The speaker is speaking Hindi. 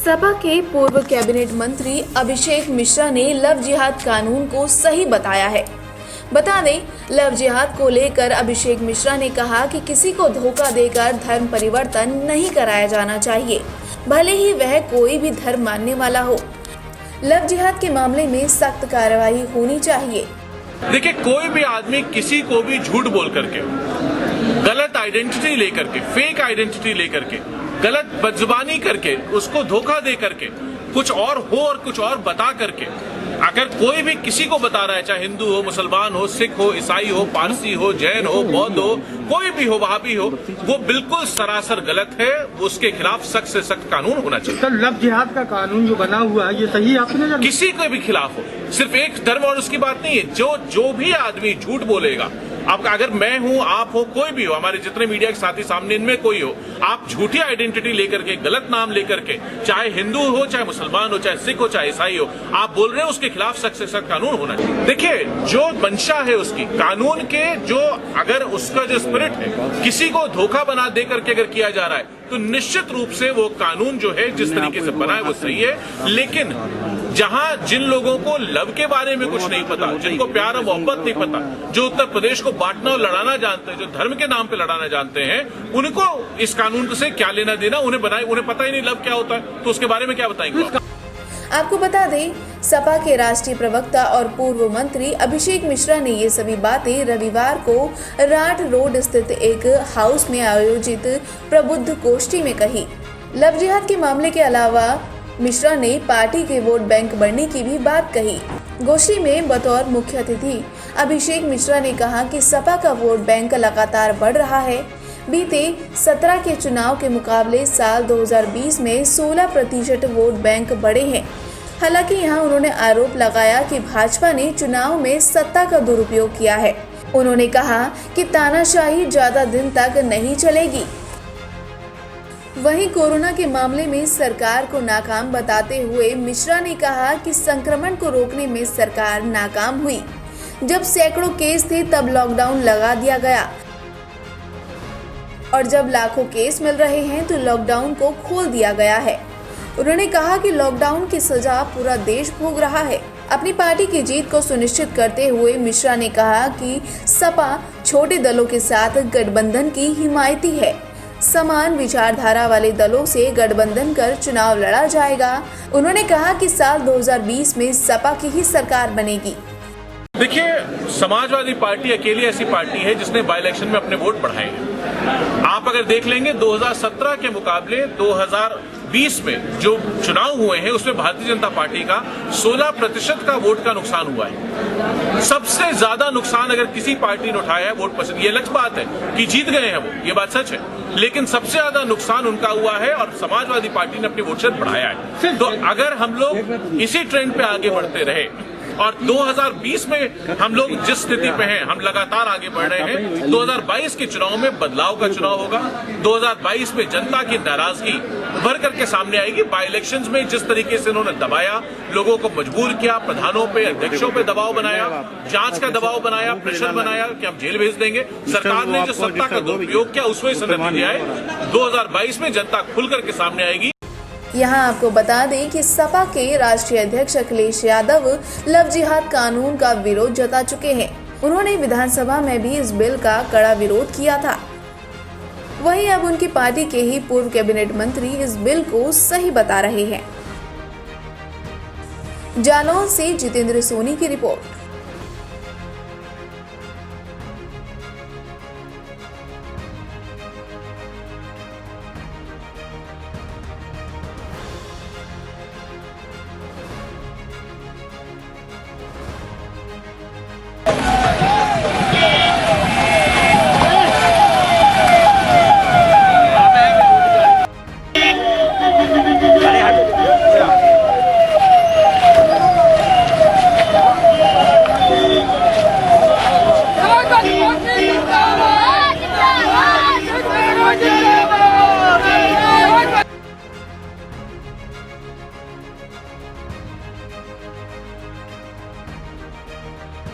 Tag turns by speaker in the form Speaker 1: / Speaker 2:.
Speaker 1: सपा के पूर्व कैबिनेट मंत्री अभिषेक मिश्रा ने लव जिहाद कानून को सही बताया है। बता दें, लव जिहाद को लेकर अभिषेक मिश्रा ने कहा कि किसी को धोखा देकर धर्म परिवर्तन नहीं कराया जाना चाहिए, भले ही वह कोई भी धर्म मानने वाला हो। लव जिहाद के मामले में सख्त कार्रवाई होनी चाहिए।
Speaker 2: देखिए, कोई भी आदमी किसी को भी झूठ बोल करके, गलत आइडेंटिटी लेकर के, फेक आइडेंटिटी लेकर के, गलत बदजुबानी करके, उसको धोखा दे करके, कुछ और हो और कुछ और बता करके, अगर कोई भी किसी को बता रहा है, चाहे हिंदू हो, मुसलमान हो, सिख हो, ईसाई हो, पारसी हो, जैन हो, बौद्ध हो, कोई भी हो, वहाबी हो, वो बिल्कुल सरासर गलत है। उसके खिलाफ सख्त से सख्त कानून होना चाहिए।
Speaker 3: सर, लव जिहाद का कानून जो बना हुआ है, ये सही है आपने नजर?
Speaker 2: किसी के भी खिलाफ हो, सिर्फ एक धर्म और उसकी बात नहीं है। जो भी आदमी झूठ बोलेगा, आपका, अगर मैं हूं, आप हो, कोई भी हो, हमारे जितने मीडिया के साथी सामने इनमें कोई हो, आप झूठी आइडेंटिटी लेकर के, गलत नाम लेकर के, चाहे हिंदू हो, चाहे मुसलमान हो, चाहे सिख हो, चाहे ईसाई हो, आप बोल रहे हो, उसके खिलाफ सख्त से सख्त कानून होना चाहिए। देखिए, जो मंशा है उसकी कानून के, जो अगर उसका जो स्पिरिट है, किसी को धोखा बना दे करके अगर किया जा रहा है, तो निश्चित रूप से वो कानून जो है जिस तरीके से बना है वो सही है। लेकिन जहां जिन लोगों को लव के बारे में कुछ नहीं पता, जिनको प्यार और मोहब्बत नहीं पता, जो उत्तर प्रदेश को बांटना और लड़ाना जानते हैं, जो धर्म के नाम पे लड़ाना जानते हैं, उनको इस कानून से क्या लेना देना, उन्हें पता ही नहीं लव क्या होता है, तो उसके बारे में क्या बताएंगे?
Speaker 1: आपको बता दें, सपा के राष्ट्रीय प्रवक्ता और पूर्व मंत्री अभिषेक मिश्रा ने ये सभी बातें रविवार को राठ रोड स्थित एक हाउस में आयोजित प्रबुद्ध गोष्ठी में कही। लव जिहाद के मामले के अलावा मिश्रा ने पार्टी के वोट बैंक बढ़ने की भी बात कही। गोष्ठी में बतौर मुख्य अतिथि अभिषेक मिश्रा ने कहा कि सपा का वोट बैंक लगातार बढ़ रहा है। बीते 17 के चुनाव के मुकाबले साल 2020 में 16% वोट बैंक बढ़े हैं। हालांकि यहां उन्होंने आरोप लगाया कि भाजपा ने चुनाव में सत्ता का दुरुपयोग किया है। उन्होंने कहा कि तानाशाही ज्यादा दिन तक नहीं चलेगी। वहीं कोरोना के मामले में सरकार को नाकाम बताते हुए मिश्रा ने कहा कि संक्रमण को रोकने में सरकार नाकाम हुई। जब सैकड़ों केस थे तब लॉकडाउन लगा दिया गया, और जब लाखों केस मिल रहे हैं तो लॉकडाउन को खोल दिया गया है। उन्होंने कहा कि लॉकडाउन की सजा पूरा देश भोग रहा है। अपनी पार्टी की जीत को सुनिश्चित करते हुए मिश्रा ने कहा कि सपा छोटे दलों के साथ गठबंधन की हिमायती है। समान विचारधारा वाले दलों से गठबंधन कर चुनाव लड़ा जाएगा। उन्होंने कहा कि साल 2020 में सपा की ही सरकार बनेगी।
Speaker 2: देखिए, समाजवादी पार्टी अकेली ऐसी पार्टी है जिसने बाई इलेक्शन में अपने वोट बढ़ाए हैं। आप अगर देख लेंगे 2017 के मुकाबले 2020 में जो चुनाव हुए हैं उसमें भारतीय जनता पार्टी का 16% का वोट का नुकसान हुआ है। सबसे ज्यादा नुकसान अगर किसी पार्टी ने उठाया है वोट परसेंट, ये अलग बात है कि जीत गए हैं वो, ये बात सच है, लेकिन सबसे ज्यादा नुकसान उनका हुआ है और समाजवादी पार्टी ने अपनी वोट शेयर बढ़ाया है। तो अगर हम लोग इसी ट्रेंड पे आगे बढ़ते रहे और 2020 में हम लोग जिस स्थिति पे हैं, हम लगातार आगे बढ़ रहे हैं, 2022 के चुनाव में बदलाव का चुनाव होगा। 2022 में जनता की नाराजगी भर करके सामने आएगी। बाई इलेक्शंस में जिस तरीके से उन्होंने दबाया, लोगों को मजबूर किया, प्रधानों पे, अध्यक्षों पे दबाव बनाया, जांच का दबाव बनाया, प्रेशर बनाया कि हम जेल भेज देंगे, सरकार ने जो सत्ता का दुरुपयोग किया उसमें से नतीजा है 2022 में जनता खुल करके सामने आएगी।
Speaker 1: यहाँ आपको बता दें कि सपा के राष्ट्रीय अध्यक्ष अखिलेश यादव लव जिहाद कानून का विरोध जता चुके हैं। उन्होंने विधानसभा में भी इस बिल का कड़ा विरोध किया था। वहीं अब उनकी पार्टी के ही पूर्व कैबिनेट मंत्री इस बिल को सही बता रहे हैं। जालौन से जितेंद्र सोनी की रिपोर्ट।
Speaker 3: जिंदाबाद